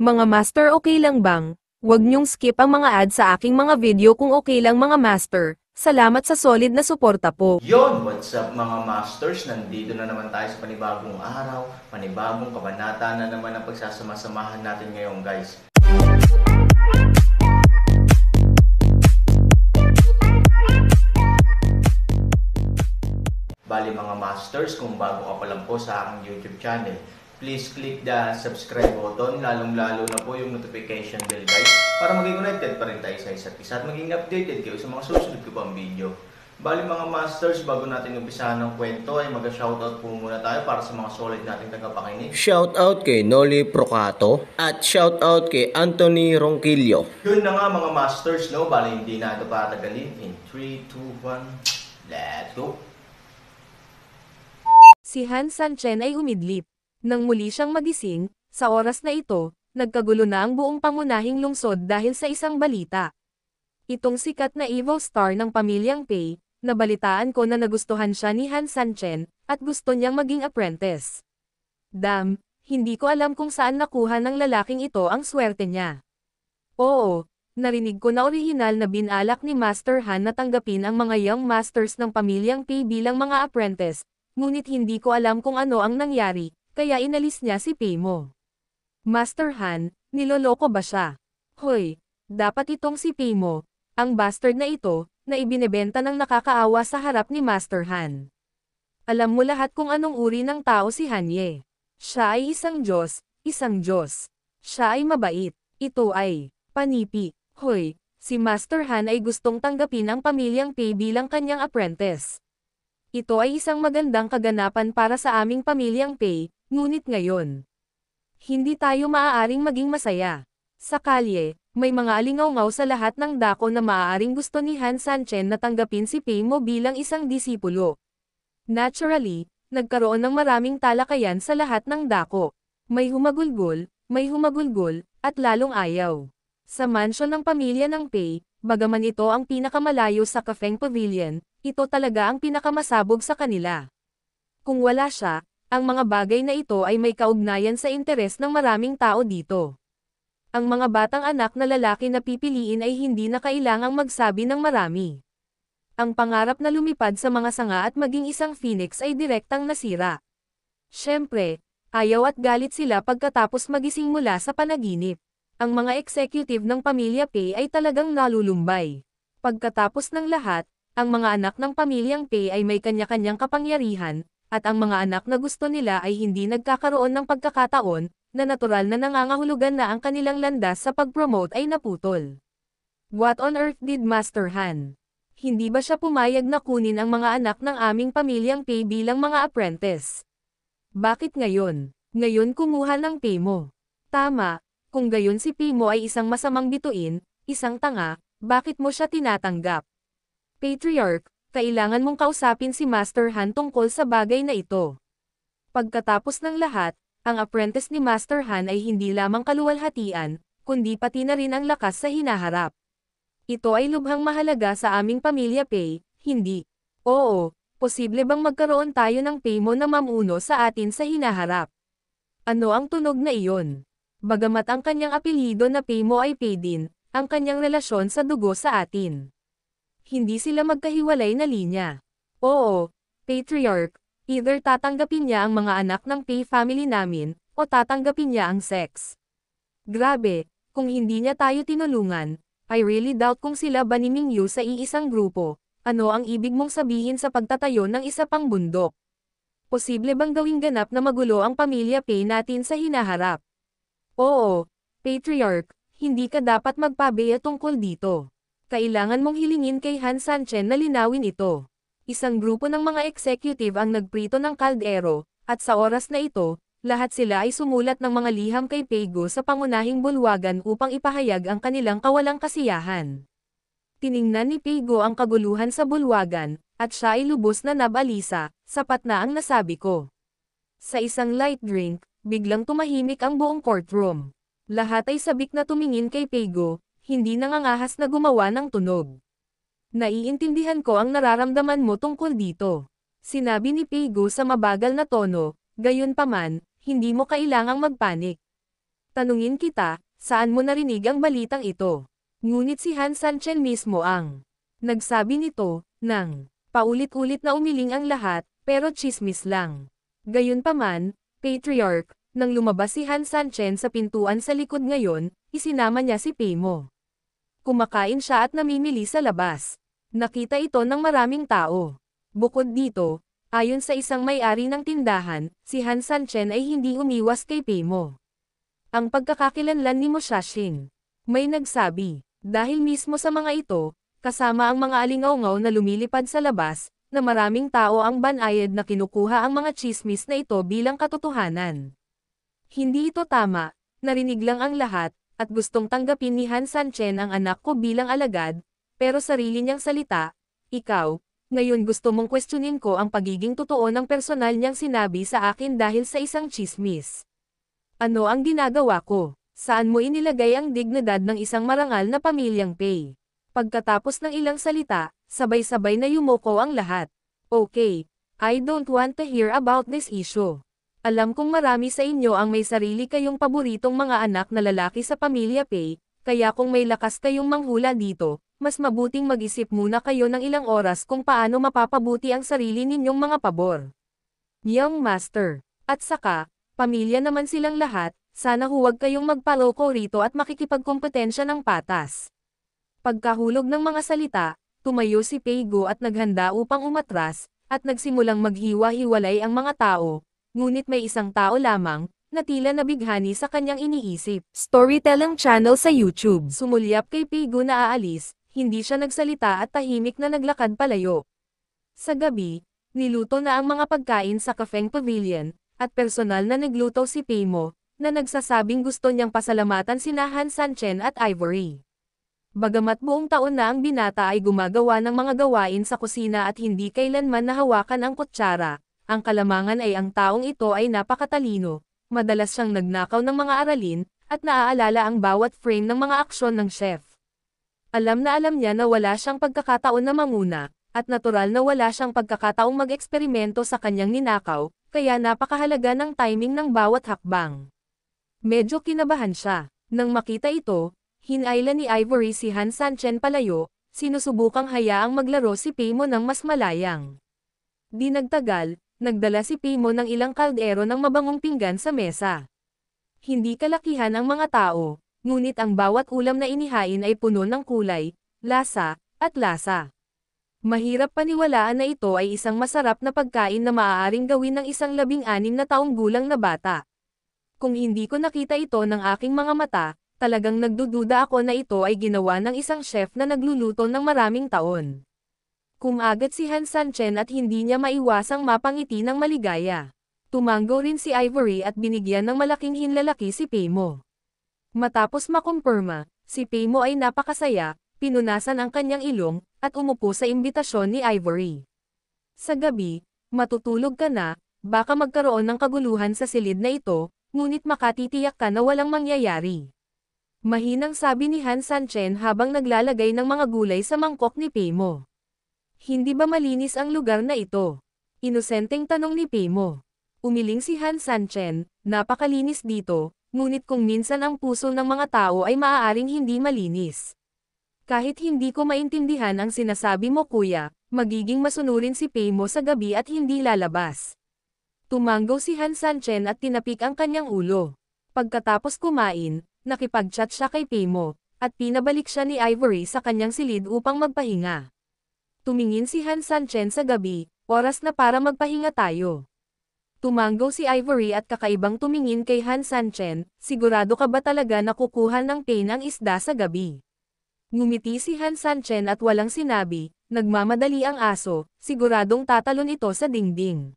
Mga master, okay lang bang? Huwag niyong skip ang mga ads sa aking mga video kung okay lang mga master. Salamat sa solid na suporta po. Yon, what's up mga masters? Nandito na naman tayo sa panibagong araw, panibagong kabanata na naman ang pagsasama-samahan natin ngayon, guys. Bali mga masters, kung bago ka pa lang po sa aking YouTube channel, please click the subscribe button, lalong-lalo na po yung notification bell, guys, para maging connected pa rin tayo sa isa't isa at maging updated kayo sa mga susunod ko pang video. Bali mga masters, bago natin umpisahan ng kwento ay mag-shoutout po muna tayo para sa mga solid nating tagapakinig. Shoutout kay Noli Procato at shoutout kay Anthony Ronquillo. Yun na nga mga masters, no? Bali hindi na ito patagalin. In 3, 2, 1, let's go! Si Han Sanchen ay umidlip. Nang muli siyang magising, sa oras na ito, nagkagulo na ang buong pangunahing lungsod dahil sa isang balita. Itong sikat na evil star ng pamilyang Pei, nabalitaan ko na nagustuhan siya ni Han Sanchen, at gusto niyang maging apprentice. Damn, hindi ko alam kung saan nakuha ng lalaking ito ang swerte niya. Oo, narinig ko na orihinal na binalak ni Master Han na tanggapin ang mga young masters ng pamilyang Pei bilang mga apprentice, ngunit hindi ko alam kung ano ang nangyari, kaya inalis niya si Pei mo. Master Han, niloloko ba siya? Hoy, dapat itong si Pei mo, ang bastard na ito, na ibinebenta ng nakakaawa sa harap ni Master Han. Alam mo lahat kung anong uri ng tao si Han Ye. Siya ay isang Diyos, isang Diyos. Siya ay mabait, ito ay panipi. Hoy, si Master Han ay gustong tanggapin ang pamilyang Pei bilang kanyang apprentice. Ito ay isang magandang kaganapan para sa aming pamilyang Pei, ngunit ngayon, hindi tayo maaaring maging masaya. Sa kalye, may mga alingaw-ngaw sa lahat ng dako na maaaring gusto ni Han Sanchen na tanggapin si Pei mo bilang isang disipulo. Naturally, nagkaroon ng maraming talakayan sa lahat ng dako. May humagulgol, at lalong ayaw. Sa mansyon ng pamilya ng Pei, bagaman ito ang pinakamalayo sa Kafeng Pavilion, ito talaga ang pinakamasabog sa kanila. Kung wala siya, ang mga bagay na ito ay may kaugnayan sa interes ng maraming tao dito. Ang mga batang anak na lalaki na pipiliin ay hindi na kailangang magsabi ng marami. Ang pangarap na lumipad sa mga sanga at maging isang phoenix ay direktang nasira. Siyempre, ayaw at galit sila pagkatapos magising mula sa panaginip. Ang mga executive ng pamilya Pei ay talagang nalulumbay. Pagkatapos ng lahat, ang mga anak ng pamilyang Pei ay may kanya-kanyang kapangyarihan, at ang mga anak na gusto nila ay hindi nagkakaroon ng pagkakataon, na natural na nangangahulugan na ang kanilang landas sa pag-promote ay naputol. What on earth did Master Han? Hindi ba siya pumayag na kunin ang mga anak ng aming pamilyang Pei bilang mga apprentice? Bakit ngayon? Ngayon kumuha ng Pei mo. Tama, kung gayon si Pei mo ay isang masamang bituin, isang tanga, bakit mo siya tinatanggap? Patriarch, kailangan mong kausapin si Master Han tungkol sa bagay na ito. Pagkatapos ng lahat, ang apprentice ni Master Han ay hindi lamang kaluwalhatian, kundi pati na rin ang lakas sa hinaharap. Ito ay lubhang mahalaga sa aming pamilya Pei, hindi. Oo, posible bang magkaroon tayo ng Pei mo na mamuno sa atin sa hinaharap? Ano ang tunog na iyon? Bagamat ang kanyang apelyido na Pei mo ay Pei din, ang kanyang relasyon sa dugo sa atin. Hindi sila magkahiwalay na linya. Oo, Patriarch, either tatanggapin niya ang mga anak ng Pei family namin, o tatanggapin niya ang sex. Grabe, kung hindi niya tayo tinulungan, I really doubt kung sila ba ni Mingyu sa iisang grupo. Ano ang ibig mong sabihin sa pagtatayo ng isa pang bundok? Posible bang gawing ganap na magulo ang pamilya Pei natin sa hinaharap? Oo, Patriarch, hindi ka dapat magpabeya tungkol dito. Kailangan mong hilingin kay Han Sanchen na linawin ito. Isang grupo ng mga executive ang nagprito ng kaldero, at sa oras na ito, lahat sila ay sumulat ng mga liham kay Peigo sa pangunahing bulwagan upang ipahayag ang kanilang kawalang kasiyahan. Tiningnan ni Peigo ang kaguluhan sa bulwagan, at siya ay lubos na nabalisa, sapat na ang nasabi ko. Sa isang light drink, biglang tumahimik ang buong courtroom. Lahat ay sabik na tumingin kay Peigo, hindi nangangahas na gumawa ng tunog. Naiintindihan ko ang nararamdaman mo tungkol dito. Sinabi ni Peigo sa mabagal na tono, gayunpaman, hindi mo kailangang magpanik. Tanungin kita, saan mo narinig ang balitang ito? Ngunit si Han Sanchen mismo ang nagsabi nito, nang paulit-ulit na umiling ang lahat, pero tsismis lang. Gayunpaman, Patriarch, nang lumabas si Han Sanchen sa pintuan sa likod ngayon, isinama niya si Peimo. Kumakain siya at namimili sa labas. Nakita ito ng maraming tao. Bukod dito, ayon sa isang may-ari ng tindahan, si Han Sanchen ay hindi umiwas kay Peimo. Ang pagkakakilanlan ni Mo Shashing. May nagsabi, dahil mismo sa mga ito, kasama ang mga alingaungaw na lumilipad sa labas, na maraming tao ang banayad na kinukuha ang mga chismis na ito bilang katotohanan. Hindi ito tama, narinig lang ang lahat, at gustong tanggapin ni Han Sanchen ang anak ko bilang alagad, pero sarili niyang salita, ikaw, ngayon gusto mong questionin ko ang pagiging totoo ng personal niyang sinabi sa akin dahil sa isang chismis. Ano ang ginagawa ko? Saan mo inilagay ang dignidad ng isang marangal na pamilyang Pei? Pagkatapos ng ilang salita, sabay-sabay na yumuko ang lahat. Okay, I don't want to hear about this issue. Alam kong marami sa inyo ang may sarili kayong paboritong mga anak na lalaki sa pamilya Pei, kaya kung may lakas kayong manghula dito, mas mabuting mag-isip muna kayo ng ilang oras kung paano mapapabuti ang sarili ninyong mga pabor. Young Master. At saka, pamilya naman silang lahat, sana huwag kayong magpaloko rito at makikipagkompetensya ng patas. Pagkahulog ng mga salita, tumayo si Peigo at naghanda upang umatras, at nagsimulang maghiwa-hiwalay ang mga tao, ngunit may isang tao lamang, na tila nabighani sa kanyang iniisip. Storytelling channel sa YouTube. Sumulyap kay Peigo na aalis, hindi siya nagsalita at tahimik na naglakad palayo. Sa gabi, niluto na ang mga pagkain sa Cafeng Pavilion, at personal na nagluto si Peimo, na nagsasabing gusto niyang pasalamatan sina Han Sanchen at Ivory. Bagamat buong taon na ang binata ay gumagawa ng mga gawain sa kusina at hindi kailanman nahawakan ang kutsara, ang kalamangan ay ang taong ito ay napakatalino, madalas siyang nagnakaw ng mga aralin, at naaalala ang bawat frame ng mga aksyon ng chef. Alam niya na wala siyang pagkakataon na manguna, at natural na wala siyang pagkakataong mag-eksperimento sa kanyang ninakaw, kaya napakahalaga ng timing ng bawat hakbang. Medyo kinabahan siya. Nang makita ito, hinayla ni Ivory si Han Sanchen palayo, sinusubukang hayaang maglaro si Peimo ng mas malayang. Di nagtagal, nagdala si Peimo ng ilang kaldero ng mabangong pinggan sa mesa. Hindi kalakihan ang mga tao, ngunit ang bawat ulam na inihain ay puno ng kulay, lasa, at lasa. Mahirap paniwalaan na ito ay isang masarap na pagkain na maaaring gawin ng isang 16 na taong gulang na bata. Kung hindi ko nakita ito ng aking mga mata, talagang nagdududa ako na ito ay ginawa ng isang chef na nagluluto ng maraming taon. Kumagat si Han Sanchen at hindi niya maiwasang mapangiti ng maligaya. Tumango rin si Ivory at binigyan ng malaking hinlalaki si Peimo. Matapos makumpirma, si Peimo ay napakasaya, pinunasan ang kanyang ilong, at umupo sa imbitasyon ni Ivory. Sa gabi, matutulog ka na, baka magkaroon ng kaguluhan sa silid na ito, ngunit makatitiyak ka na walang mangyayari. Mahinang sabi ni Han Sanchen habang naglalagay ng mga gulay sa mangkok ni Peimo. Hindi ba malinis ang lugar na ito? Inosenteng tanong ni Peimo. Umiling si Han Sanchen, napakalinis dito, ngunit kung minsan ang puso ng mga tao ay maaaring hindi malinis. Kahit hindi ko maintindihan ang sinasabi mo kuya, magiging masunurin si Peimo sa gabi at hindi lalabas. Tumango si Han Sanchen at tinapik ang kanyang ulo. Pagkatapos kumain, nakipag-chat siya kay Peimo, at pinabalik siya ni Ivory sa kanyang silid upang magpahinga. Tumingin si Han Sanchen sa gabi, oras na para magpahinga tayo. Tumango si Ivory at kakaibang tumingin kay Han Sanchen, sigurado ka ba talaga na kukuha ng pain ang isda sa gabi? Ngumiti si Han Sanchen at walang sinabi, nagmamadali ang aso, siguradong tatalon ito sa dingding.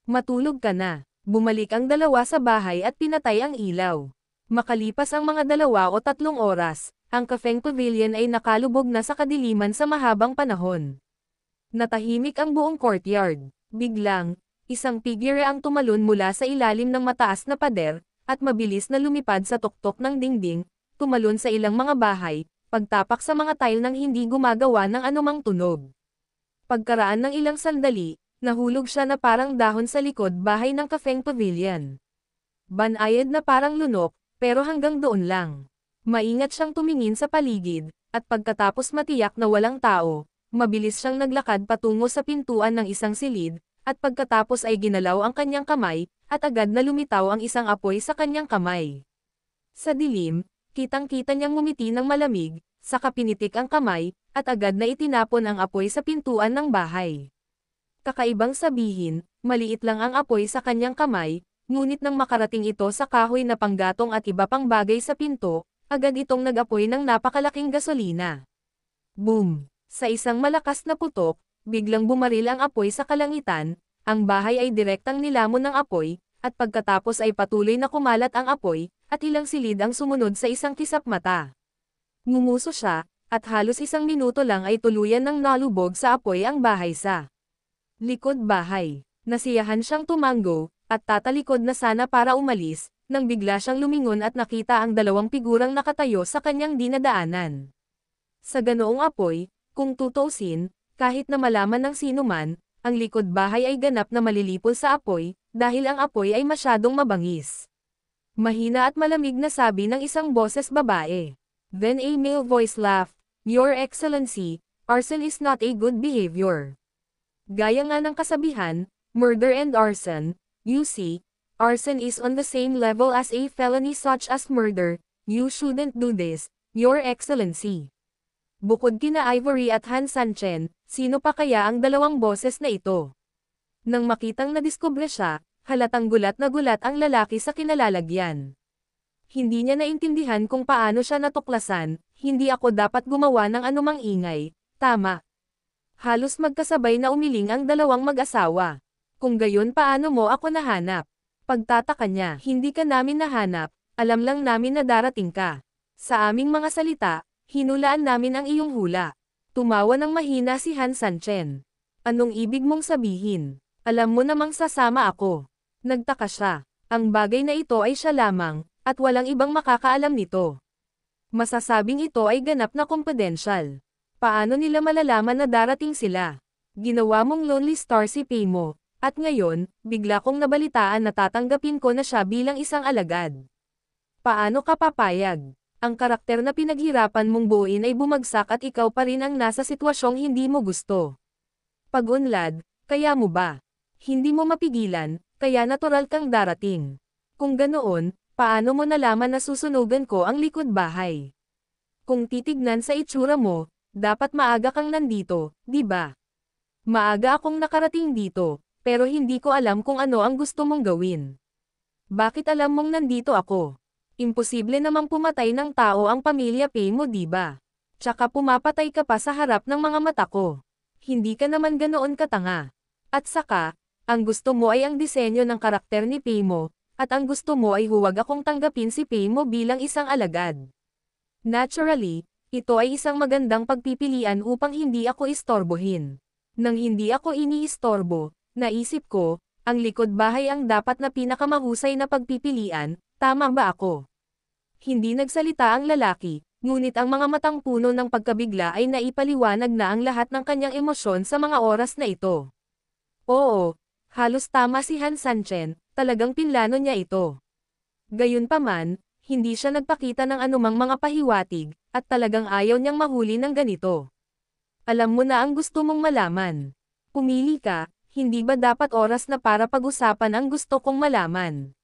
Matulog ka na. Bumalik ang dalawa sa bahay at pinatay ang ilaw. Makalipas ang mga 2 o 3 oras, ang Cafeng Pavilion ay nakalubog na sa kadiliman sa mahabang panahon. Natahimik ang buong courtyard. Biglang, isang figure ang tumalon mula sa ilalim ng mataas na pader, at mabilis na lumipad sa tuktok ng dingding, tumalon sa ilang mga bahay, pagtapak sa mga tile nang hindi gumagawa ng anumang tunog. Pagkaraan ng ilang sandali, nahulog siya na parang dahon sa likod bahay ng Cafeng Pavilion. Banayad na parang lunok, Pero hanggang doon lang. Maingat siyang tumingin sa paligid, at pagkatapos matiyak na walang tao, mabilis siyang naglakad patungo sa pintuan ng isang silid, at pagkatapos ay ginalaw ang kanyang kamay, at agad na lumitaw ang isang apoy sa kanyang kamay. Sa dilim, kitang-kita niyang ngumiti ng malamig, saka pinitik ang kamay, at agad na itinapon ang apoy sa pintuan ng bahay. Kakaibang sabihin, maliit lang ang apoy sa kanyang kamay, ngunit nang makarating ito sa kahoy na panggatong at iba pang bagay sa pinto, agad itong nag-apoy ng napakalaking gasolina. Boom! Sa isang malakas na putok, biglang bumaril ang apoy sa kalangitan, ang bahay ay direktang nilamon ng apoy, at pagkatapos ay patuloy na kumalat ang apoy, at ilang silid ang sumunod sa isang kisap mata. Ngumuso siya, at halos isang minuto lang ay tuluyan ng nalubog sa apoy ang bahay sa likod bahay. Nasiyahan siyang tumango, at tatalikod na sana para umalis, nang bigla siyang lumingon at nakita ang dalawang figurang nakatayo sa kanyang dinadaanan. Sa ganoong apoy, kung tutuusin, kahit na malaman ng sino man, ang likod bahay ay ganap na malilipol sa apoy, dahil ang apoy ay masyadong mabangis. Mahina at malamig na sabi ng isang boses babae. Then a male voice laughed, "Your Excellency, arson is not a good behavior." Gaya nga ng kasabihan, murder and arson, you see, arson is on the same level as a felony such as murder, you shouldn't do this, Your Excellency. Bukod kina Ivory at Han Sanchen, sino pa kaya ang dalawang boses na ito? Nang makitang nadiskubre siya, halatang gulat na gulat ang lalaki sa kinalalagyan. Hindi niya naintindihan kung paano siya natuklasan, hindi ako dapat gumawa ng anumang ingay, tama. Halos magkasabay na umiling ang dalawang mag-asawa. Kung gayon paano mo ako nahanap? Pagtataka niya, hindi ka namin nahanap, alam lang namin na darating ka. Sa aming mga salita, hinulaan namin ang iyong hula. Tumawa ng mahina si Han Sanchen. Anong ibig mong sabihin? Alam mo namang sasama ako. Nagtaka siya. Ang bagay na ito ay siya lamang, at walang ibang makakaalam nito. Masasabing ito ay ganap na confidential. Paano nila malalaman na darating sila? Ginawa mong lonely star si Paymo, at ngayon, bigla kong nabalitaan na tatanggapin ko na siya bilang isang alagad. Paano ka papayag? Ang karakter na pinaghirapan mong buuin ay bumagsak at ikaw pa rin ang nasa sitwasyong hindi mo gusto. Pag-unlad, kaya mo ba? Hindi mo mapigilan, kaya natural kang darating. Kung ganoon, paano mo nalaman na susunugan ko ang likod bahay? Kung titignan sa itsura mo, dapat maaga kang nandito, di ba? Maaga akong nakarating dito, pero hindi ko alam kung ano ang gusto mong gawin. Bakit alam mong nandito ako? Imposible namang pumatay ng tao ang pamilya Paymo, di ba? Tsaka pumapatay ka pa sa harap ng mga mata ko. Hindi ka naman ganoon katanga. At saka, ang gusto mo ay ang disenyo ng karakter ni Paymo, at ang gusto mo ay huwag akong tanggapin si Paymo bilang isang alagad. Naturally, ito ay isang magandang pagpipilian upang hindi ako istorbohin. Nang hindi ako iniistorbo, naisip ko, ang likod bahay ang dapat na pinakamahusay na pagpipilian, tama ba ako? Hindi nagsalita ang lalaki, ngunit ang mga matang puno ng pagkabigla ay naipaliwanag na ang lahat ng kanyang emosyon sa mga oras na ito. Oo, halos tama si Han Sanchen, talagang pinlano niya ito. Gayunpaman, hindi siya nagpakita ng anumang mga pahiwatig, at talagang ayaw niyang mahuli ng ganito. Alam mo na ang gusto mong malaman. Pumili ka, hindi ba dapat oras na para pag-usapan ang gusto kong malaman?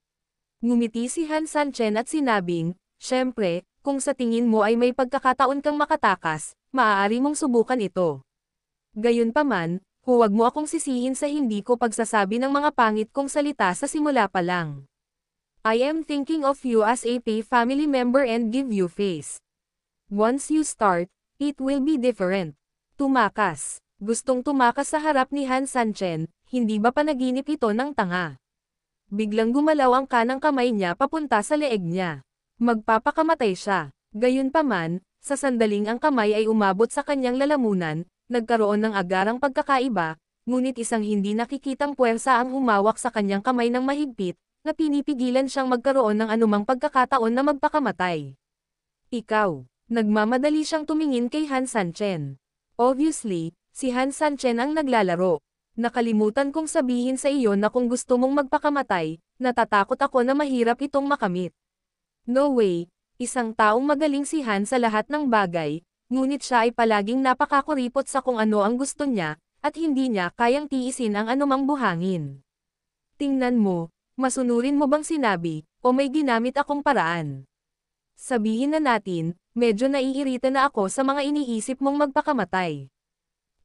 Ngumiti si Han Sanchen at sinabing, syempre, kung sa tingin mo ay may pagkakataon kang makatakas, maaari mong subukan ito. Gayunpaman, huwag mo akong sisihin sa hindi ko pagsasabi ng mga pangit kong salita sa simula pa lang. I am thinking of you as a family member and give you face. Once you start, it will be different. Tumakas. Gustong tumakas sa harap ni Han Sanchen, hindi ba panaginip ito ng tanga? Biglang gumalaw ang kanang kamay niya papunta sa leeg niya. Magpapakamatay siya. Gayunpaman, sa sandaling ang kamay ay umabot sa kanyang lalamunan, nagkaroon ng agarang pagkakaiba, ngunit isang hindi nakikitang puwersa ang humawak sa kanyang kamay ng mahigpit, na pinipigilan siyang magkaroon ng anumang pagkakataon na magpakamatay. Ikaw. Nagmamadali siyang tumingin kay Han Sanchen. Obviously, si Han Sanchen ang naglalaro. Nakalimutan kong sabihin sa iyo na kung gusto mong magpakamatay, natatakot ako na mahirap itong makamit. No way, isang taong magaling si Han sa lahat ng bagay, ngunit siya ay palaging napakakuripot sa kung ano ang gusto niya, at hindi niya kayang tiisin ang anumang buhangin. Tingnan mo, masunurin mo bang sinabi, o may ginamit akong paraan? Sabihin na natin, medyo naiirita na ako sa mga iniisip mong magpakamatay.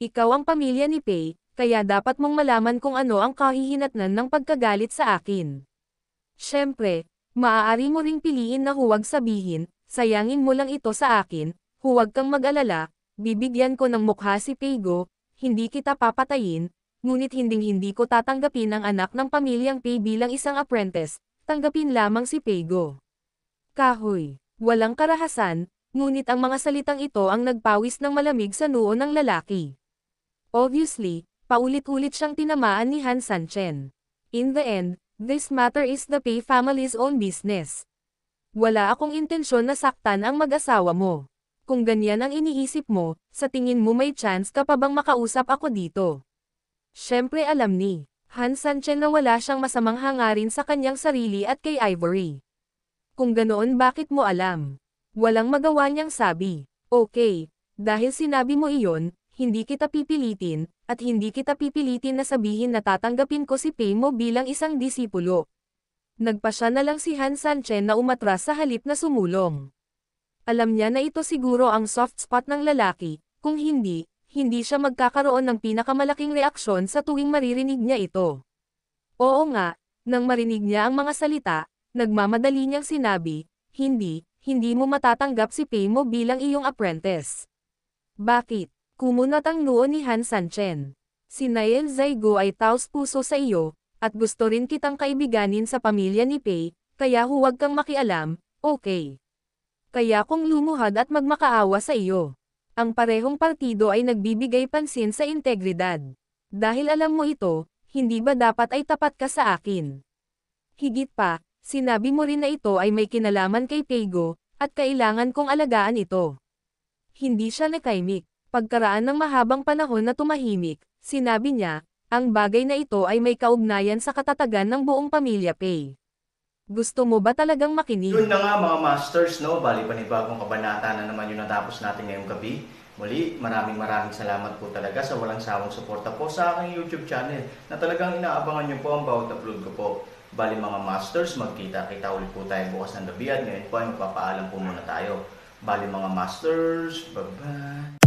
Ikaw ang pamilya ni Pei, kaya dapat mong malaman kung ano ang kahihinatnan ng pagkagalit sa akin. Siyempre, maaari mo ring piliin na huwag sabihin, sayangin mo lang ito sa akin, huwag kang mag-alala, bibigyan ko ng mukha si Peigo, hindi kita papatayin, ngunit hinding-hindi ko tatanggapin ang anak ng pamilyang Pei bilang isang apprentice, tanggapin lamang si Peigo. Kahoy, walang karahasan, ngunit ang mga salitang ito ang nagpawis ng malamig sa noo ng lalaki. Obviously, paulit-ulit siyang tinamaan ni Han Sanchen. In the end, this matter is the Pei family's own business. Wala akong intensyon na saktan ang mag-asawa mo. Kung ganyan ang iniisip mo, sa tingin mo may chance ka pa bang makausap ako dito? Siyempre alam ni Han Sanchen na wala siyang masamang hangarin sa kanyang sarili at kay Ivory. Kung ganoon bakit mo alam? Walang magawa niyang sabi. Okay, dahil sinabi mo iyon, hindi kita pipilitin, at hindi kita pipilitin na sabihin na tatanggapin ko si Pei mo bilang isang disipulo. Nagpasya na lang si Han Sanchen na umatras sa halip na sumulong. Alam niya na ito siguro ang soft spot ng lalaki, kung hindi, hindi siya magkakaroon ng pinakamalaking reaksyon sa tuwing maririnig niya ito. Oo nga, nang marinig niya ang mga salita, nagmamadali niyang sinabi, hindi mo matatanggap si Pei mo bilang iyong apprentice. Bakit? Kumunat ang noo ni Han Sanchen. Si Nael Zaigo ay taos-puso sa iyo, at gusto rin kitang kaibiganin sa pamilya ni Pei, kaya huwag kang makialam, okay? Kaya kung lumuhad at magmakaawa sa iyo. Ang parehong partido ay nagbibigay pansin sa integridad. Dahil alam mo ito, hindi ba dapat ay tapat ka sa akin? Higit pa, sinabi mo rin na ito ay may kinalaman kay Peigo, at kailangan kong alagaan ito. Hindi siya nakaimik. Pagkaraan ng mahabang panahon na tumahimik, sinabi niya, ang bagay na ito ay may kaugnayan sa katatagan ng buong pamilya Pei. Gusto mo ba talagang makinig? Yun na nga mga masters, no? Bali panibagong kabanata na naman yung natapos natin ngayong gabi. Muli, maraming salamat po talaga sa walang sawang suporta po sa aking YouTube channel na talagang inaabangan nyo po ang bawat upload ko po. Bali mga masters, magkita-kita ulit po tayo bukas ng gabi at ngayon po ay magpapaalam po muna tayo. Bali mga masters, bye-bye!